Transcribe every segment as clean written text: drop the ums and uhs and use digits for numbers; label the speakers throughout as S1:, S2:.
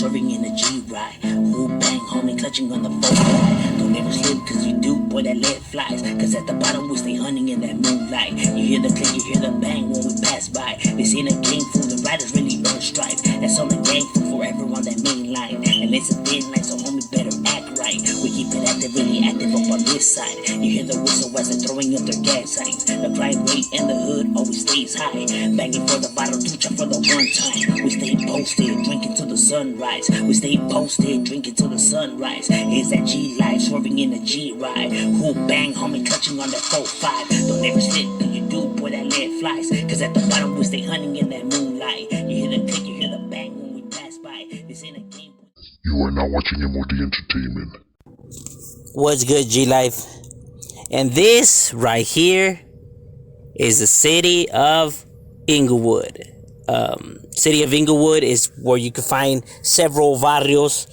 S1: swerving in a G-ride. Who bang, homie, clutching on the 4-5. Don't ever slip, cause you do, boy, that lead flies. Cause at the bottom we stay hunting in that moonlight. You hear the click, you hear the bang when we pass by. This ain't a game fool, the riders really earn stripe. That's on the gang fool forever on that main line. And it's a thin line, so homie better act right. We keep it active, really active up on this side. You hear the whistle as they're throwing up their gas signs. The crime rate in the hood always stays high. Banging for the bottle, tucha for the one time. We stay posted, drinking till the sunrise. We stay posted, drinking till the sunrise. It's that G-life, swerving in a G-ride. Who bang, homie, clutching on that 4-5. Don't ever slip, cause you do, boy, that lead flies. Cause at the bottom we stay hunting in that moonlight. You hear the click, you hear the bang when we pass by. This ain't a game.
S2: You are now watching M.O.D. Entertainment.
S3: What's good, G-Life? And this right here is the city of Inglewood. City of Inglewood is where you can find several varrios,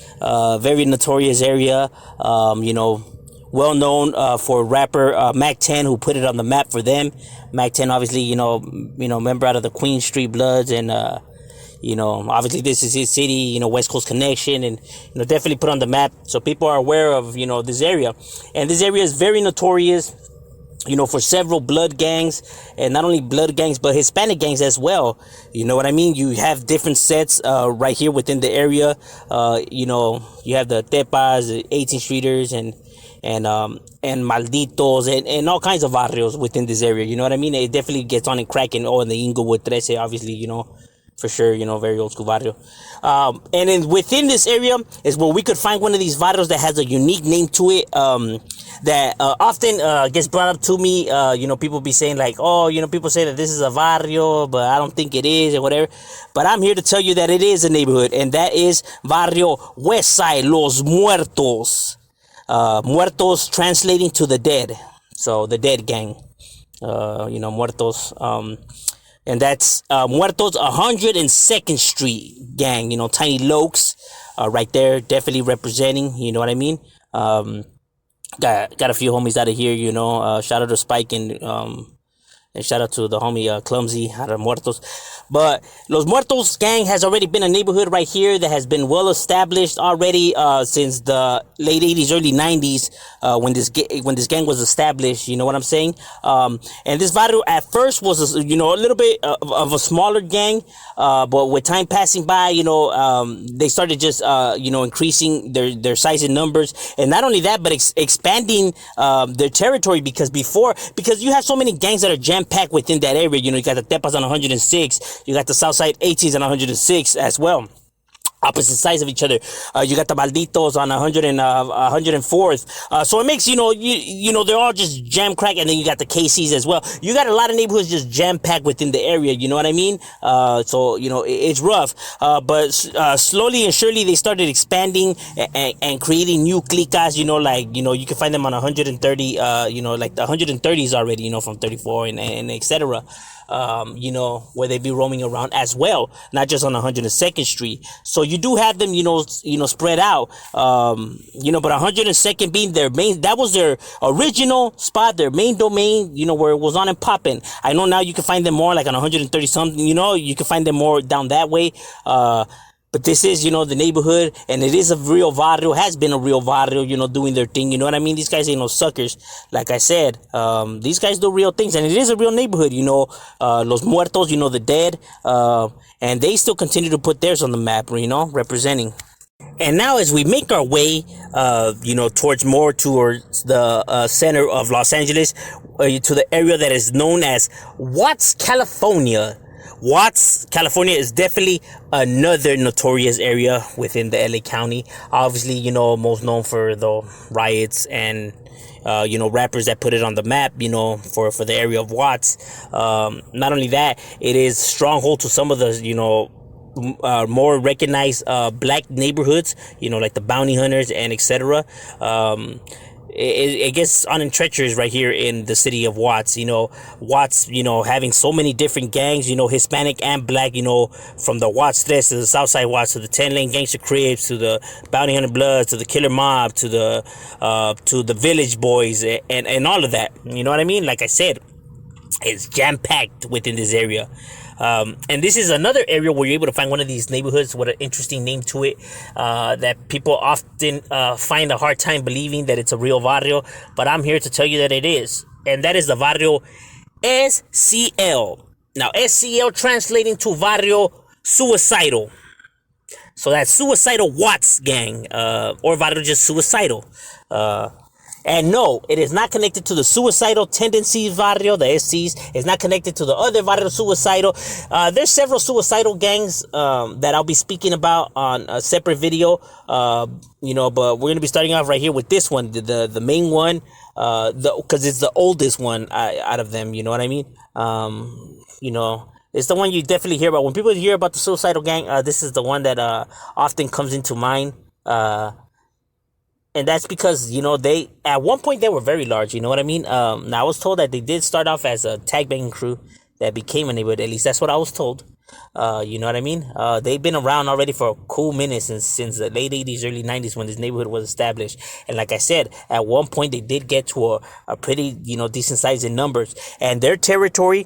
S3: very notorious area, well known for rapper Mac 10, who put it on the map for them. Mac 10, obviously, member out of the Queen Street Bloods, and obviously this is his city, West Coast connection, and definitely put on the map so people are aware of this area. And this area is very notorious, for several blood gangs, and not only blood gangs but Hispanic gangs as well. You know what I mean? You have different sets right here within the area. You have the Tepas, the 18 Streeters, and Malditos, and all kinds of barrios within this area. You know what I mean? It definitely gets on and cracking. In the Inglewood 13, obviously, for sure, very old school barrio. And then within this area is where we could find one of these barrios that has a unique name to it, that often gets brought up to me. People be saying like, people say that this is a barrio, but I don't think it is, or whatever. But I'm here to tell you that it is a neighborhood, and that is Barrio Westside, Los Muertos. Muertos translating to the dead. So the dead gang, Muertos. And that's Muertos 102nd Street gang, Tiny Lokes, right there, definitely representing, you know what I mean? Got a few homies out of here, shout out to Spike and shout out to the homie Clumsy out of Muertos. But Los Muertos gang has already been a neighborhood right here that has been well established already since the late 80s, early 90s, when this gang was established. You know what I'm saying? And this barrio at first was a little bit of a smaller gang, but with time passing by, they started just increasing their size and numbers, and not only that, but expanding their territory, because you have so many gangs that are jam-packed within that area. You got the Tepas on 106. You got the Southside 18s on 106 as well. Opposite sides of each other. You got the Malditos on 104th. So it makes, they're all just jam crack. And then you got the KCs as well. You got a lot of neighborhoods just jam packed within the area. You know what I mean? So, it's rough. But slowly and surely they started expanding and creating new cliques, you can find them on 130, like the 130s already, from 34 and et cetera. Where they be roaming around as well, not just on 102nd Street. So you do have them, spread out, but 102nd being their main, that was their original spot, their main domain, where it was on and popping. I know now you can find them more like on 130 something, you can find them more down that way. But this is, the neighborhood, and it is a real barrio, has been a real barrio, doing their thing. You know what I mean? These guys ain't no suckers. Like I said, these guys do real things, and it is a real neighborhood, Los Muertos, the dead, and they still continue to put theirs on the map, representing. And now as we make our way, towards the center of Los Angeles, to the area that is known as Watts, California. Watts, California is definitely another notorious area within the LA County. Obviously, most known for the riots and, rappers that put it on the map, for the area of Watts. Not only that, it is stronghold to some of the, more recognized black neighborhoods, like the bounty hunters and etc. It gets on in treacherous right here in the city of Watts. Watts, having so many different gangs, Hispanic and black, from the Watts 3 to the Southside Watts to the 10-lane gangster Crips to the Bounty Hunter Bloods to the Killer Mob to the Village Boys and all of that. You know what I mean? Like I said, It's jam-packed within this area. And this is another area where you're able to find one of these neighborhoods with an interesting name to it, that people often find a hard time believing that it's a real barrio, but I'm here to tell you that it is. And that is the barrio SCL. Now, SCL translating to barrio suicidal. So that's Suicidal Watts gang, or barrio just suicidal. And no, it is not connected to the suicidal tendencies barrio, the SCs. It's not connected to the other barrio suicidal. There's several suicidal gangs that I'll be speaking about on a separate video. You know, but we're gonna be starting off right here with this one, the main one, because it's the oldest one out of them. You know what I mean? You know, it's the one you definitely hear about when people hear about the suicidal gang. This is the one that often comes into mind. And that's because, you know, they, at one point, they were very large, you know what I mean? Now, I was told that they did start off as a tag banging crew that became a neighborhood. At least that's what I was told. You know what I mean? They've been around already for a cool minute since the late 80s, early 90s when this neighborhood was established. And like I said, at one point, they did get to a pretty, you know, decent size in numbers. And their territory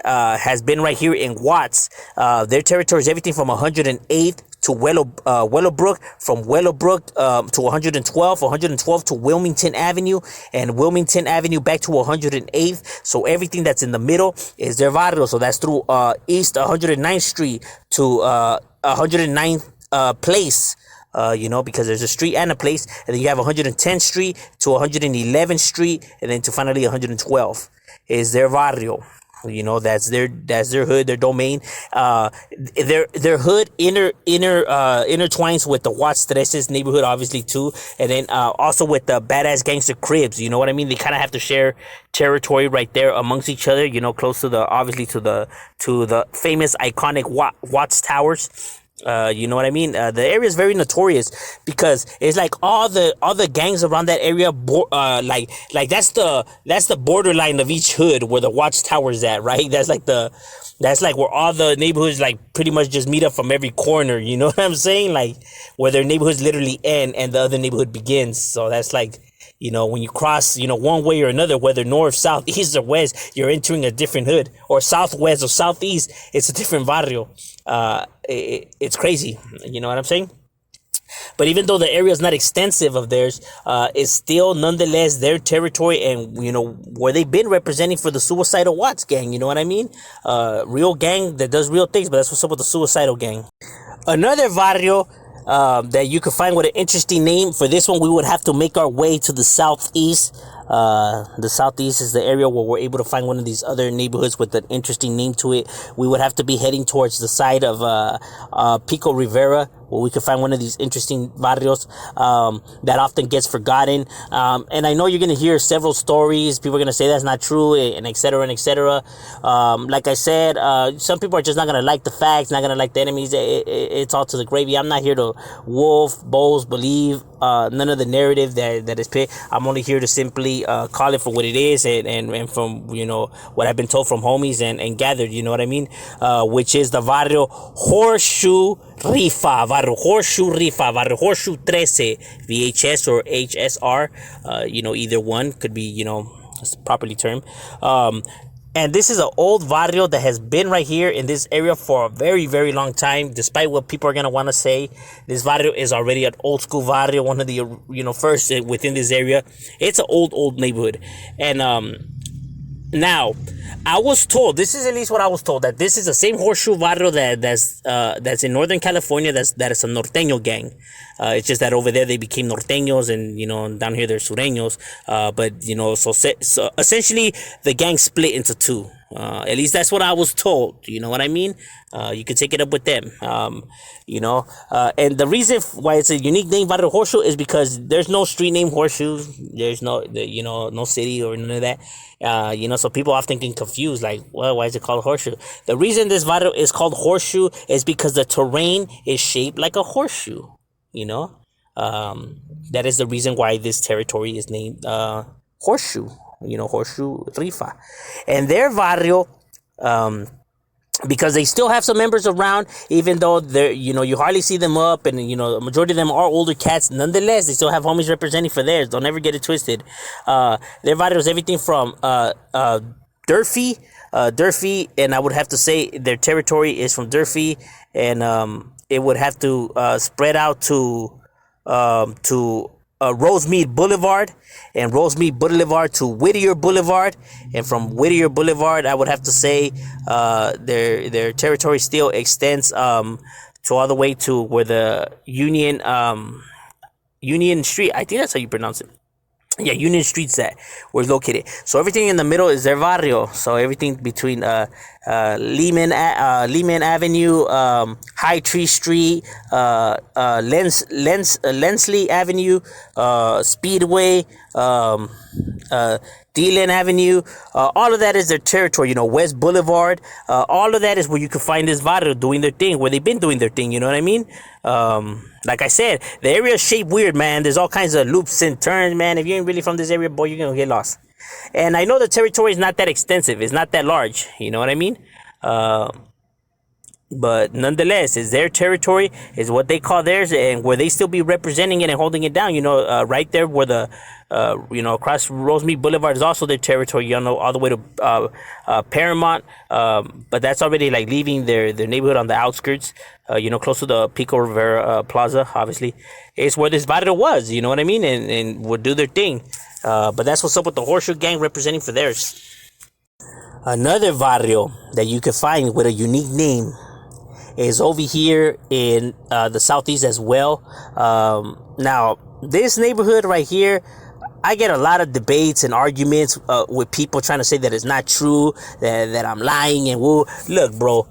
S3: has been right here in Watts. Their territory is everything from 108th to Willowbrook, from Willowbrook to 112 to Wilmington Avenue, and Wilmington Avenue back to 108th. So everything that's in the middle is their barrio. So that's through East 109th Street to 109th Place. You know, because there's a street and a place, and then you have 110th Street to 111th Street, and then to finally 112 is their barrio. You know, that's their hood, their domain. Their hood intertwines with the Watts Treses neighborhood, obviously too, and then also with the Badass Gangster Cribs. You know what I mean? They kind of have to share territory right there amongst each other. You know, close to the famous iconic Watts Towers. You know what I mean? The area is very notorious because it's like all the gangs around that area, like that's the borderline of each hood where the Watchtower is at, right? That's like where all the neighborhoods like pretty much just meet up from every corner. You know what I'm saying? Like where their neighborhoods literally end and the other neighborhood begins. So that's like, you know, when you cross, you know, one way or another, whether north, south, east, or west, you're entering a different hood. Or southwest or southeast, it's a different barrio. It's crazy. You know what I'm saying? But even though the area is not extensive of theirs, it's still nonetheless their territory, and, you know, where they've been representing for the Suicidal Watts gang. You know what I mean? Real gang that does real things, but that's what's up with the Suicidal gang. Another barrio that you could find with an interesting name. For this one, we would have to make our way to the southeast. The southeast is the area where we're able to find one of these other neighborhoods with an interesting name to it. We would have to be heading towards the side of Pico Rivera, where we could find one of these interesting barrios that often gets forgotten. And I know you're going to hear several stories. People are going to say that's not true, and et cetera, and et cetera. Like I said, some people are just not going to like the facts, not going to like the enemies. It's all to the gravy. I'm not here to wolf, boast, believe none of the narrative that is put. I'm only here to simply call it for what it is, and from, you know, what I've been told from homies and gathered, you know what I mean? Which is the barrio Horseshoe Rifa, barrio Horseshoe Rifa, barrio Horseshoe 13, VHS or HSR, you know, either one could be, you know, properly termed. And this is an old barrio that has been right here in this area for a very, very long time. Despite what people are going to want to say, this barrio is already an old school barrio, one of the, you know, first within this area. It's an old neighborhood. And now, I was told, this is at least what I was told, that this is the same Horseshoe barrio that's in Northern California. That is a norteño gang. It's just that over there they became norteños, and, you know, down here they're sureños. But, you know, so essentially the gang split into two. At least that's what I was told. You know what I mean? You can take it up with them. You know, and the reason why it's a unique name, Barrio Horseshoe, is because there's no street name Horseshoe. There's no, you know, no city or none of that. You know, so people often get confused, like, well, why is it called Horseshoe? The reason this barrio is called Horseshoe is because the terrain is shaped like a horseshoe. You know, that is the reason why this territory is named Horseshoe. You know, Horseshoe Rifa. And their barrio, because they still have some members around, even though they're, you know, you hardly see them up, and, you know, the majority of them are older cats. Nonetheless, they still have homies representing for theirs. Don't ever get it twisted. Their barrio is everything from Durfee. Durfee, and I would have to say their territory is from Durfee, and it would have to spread out to Rosemead Boulevard, and Rosemead Boulevard to Whittier Boulevard, and from Whittier Boulevard, I would have to say their territory still extends to all the way to where the Union Street. I think that's how you pronounce it. Yeah, Union Street's that we're located. So everything in the middle is their barrio. So everything between Lehman Avenue, High Tree Street, Lensley Avenue, Speedway, Deland Avenue, all of that is their territory. You know, West Boulevard, all of that is where you can find this barrio doing their thing, where they've been doing their thing. You know what I mean? Like I said, the area is shaped weird, man. There's all kinds of loops and turns, man. If you ain't really from this area, boy, you're gonna get lost. And I know the territory is not that extensive. It's not that large. You know what I mean? But nonetheless, it's their territory, is what they call theirs, and where they still be representing it and holding it down. You know, right there where the, across Rosemead Boulevard is also their territory. You know, all the way to Paramount. But that's already like leaving their neighborhood on the outskirts. Close to the Pico Rivera Plaza. Obviously, it's where this barrio was. You know what I mean? And would do their thing. But that's what's up with the Horseshoe Gang representing for theirs. Another barrio that you can find with a unique name is over here in the southeast as well. Now, this neighborhood right here, I get a lot of debates and arguments with people trying to say that it's not true, that I'm lying and woo. Look, bro,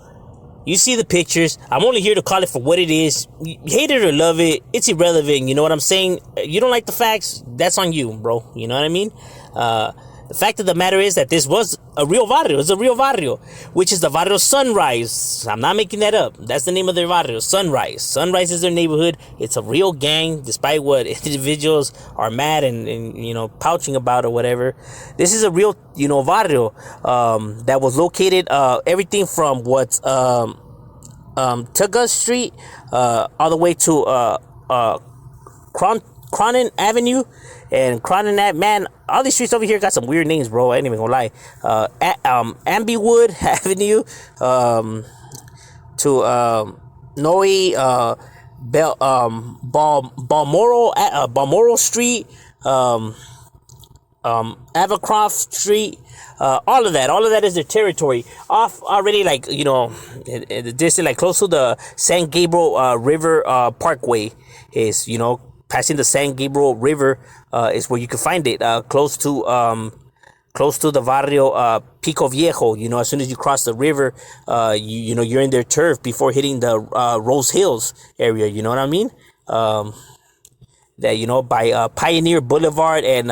S3: you see the pictures. I'm only here to call it for what it is. Hate it or love it, it's irrelevant. You know what I'm saying? You don't like the facts, that's on you, bro. You know what I mean? The fact of the matter is that this was a real barrio. It's a real barrio, which is the barrio Sunrise. I'm not making that up. That's the name of their barrio, Sunrise. Sunrise is their neighborhood. It's a real gang, despite what individuals are mad and pouching about or whatever. This is a real, barrio that was located everything from what's Tuga Street all the way to Cronin Avenue. And Cronin, man, all these streets over here got some weird names, bro. I ain't even gonna lie. Inglewood Avenue, to Noe, Balmoral Street, Abercroft Street, all of that is their territory. Off already, like, in the distance, like close to the San Gabriel River Parkway is, passing the San Gabriel River is where you can find it. Close to the barrio Pico Viejo. As soon as you cross the river, you're in their turf before hitting the Rose Hills area. You know what I mean? That by Pioneer Boulevard and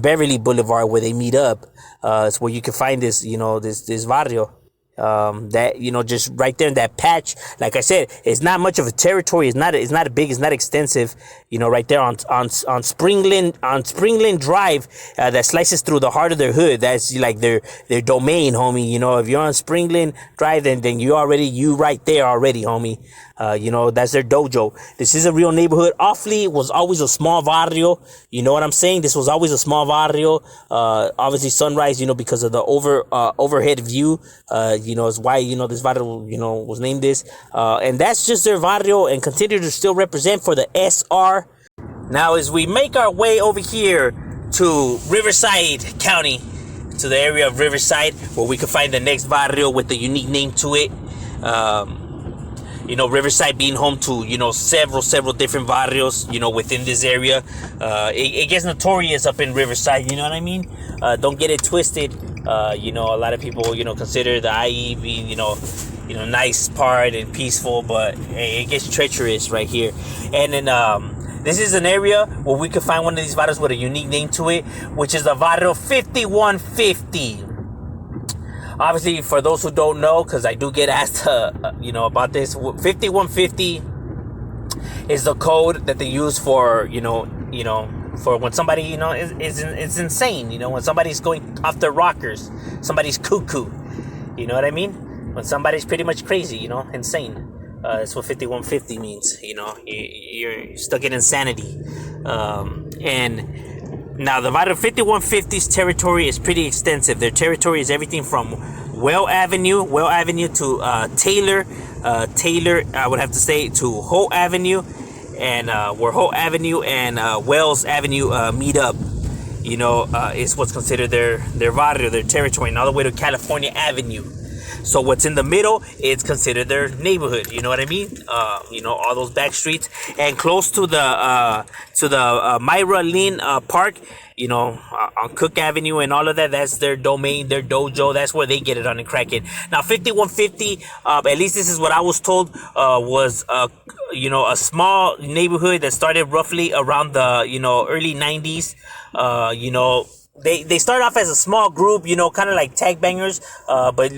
S3: Beverly Boulevard, where they meet up. It's where you can find this this barrio. That just right there in that patch. Like I said, it's not much of a territory. It's not big. It's not extensive. Right there on Springland Drive, that slices through the heart of their hood. That's like their domain, homie. If you're on Springland Drive, then you right there already, homie. That's their dojo. This is a real neighborhood. Awfully was always a small barrio. You know what I'm saying? This was always a small barrio. Obviously Sunrise, because of the overhead view. Is why, this barrio, was named this. And that's just their barrio, and continue to still represent for the SR. Now, as we make our way over here to Riverside County, to the area of Riverside, where we can find the next barrio with a unique name to it. Riverside being home to, several different barrios, within this area. It gets notorious up in Riverside, you know what I mean? Don't get it twisted. A lot of people, consider the IE being, nice part and peaceful, but hey, it gets treacherous right here. And then, this is an area where we could find one of these barrios with a unique name to it, which is the barrio 5150. Obviously, for those who don't know, because I do get asked, about this, 5150 is the code that they use for, for when somebody, is insane. When somebody's going off their rockers, somebody's cuckoo. You know what I mean? When somebody's pretty much crazy, insane. That's what 5150 means. You're stuck in insanity. And Now, the Barrio 5150's territory is pretty extensive. Their territory is everything from Well Avenue to Taylor, I would have to say, to Holt Avenue, and where Holt Avenue and Wells Avenue meet up, is what's considered their barrio, their territory, and all the way to California Avenue. So what's in the middle, it's considered their neighborhood. You know what I mean? All those back streets, and close to the Myra Lynn Park. On Cook Avenue and all of that, that's their domain, their dojo. That's where they get it on and crack it. Now, 5150, at least this is what I was told, was a small neighborhood that started roughly around the early 90s. They started off as a small group, kind of like tag bangers, but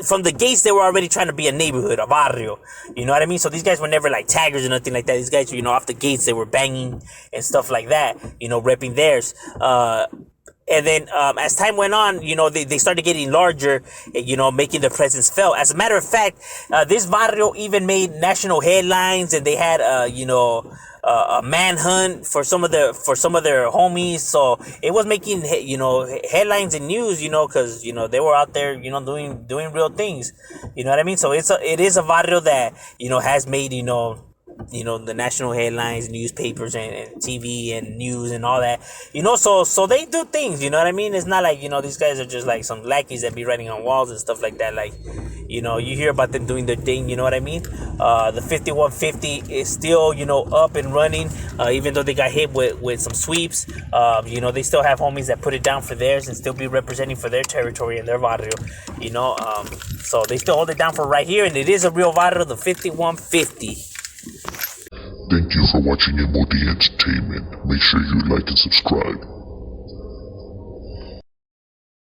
S3: from the gates, they were already trying to be a neighborhood, a barrio, you know what I mean? So these guys were never like taggers or nothing like that. These guys, off the gates, they were banging and stuff like that, repping theirs. And then as time went on, they started getting larger, making their presence felt. As a matter of fact, this barrio even made national headlines, and they had, a manhunt for some of their homies. So it was making headlines and news, because they were out there, doing real things. You know what I mean? So it is a barrio that has made the national headlines, newspapers, and TV and news and all that. So they do things. You know what I mean? It's not like these guys are just like some lackeys that be writing on walls and stuff like that. Like you hear about them doing their thing. You know what I mean? The 5150 is still up and running, even though they got hit with some sweeps. They still have homies that put it down for theirs and still be representing for their territory and their barrio. So they still hold it down for right here, and it is a real barrio, the 5150.
S2: Thank you for watching M.O.D Entertainment. Make sure you like and subscribe.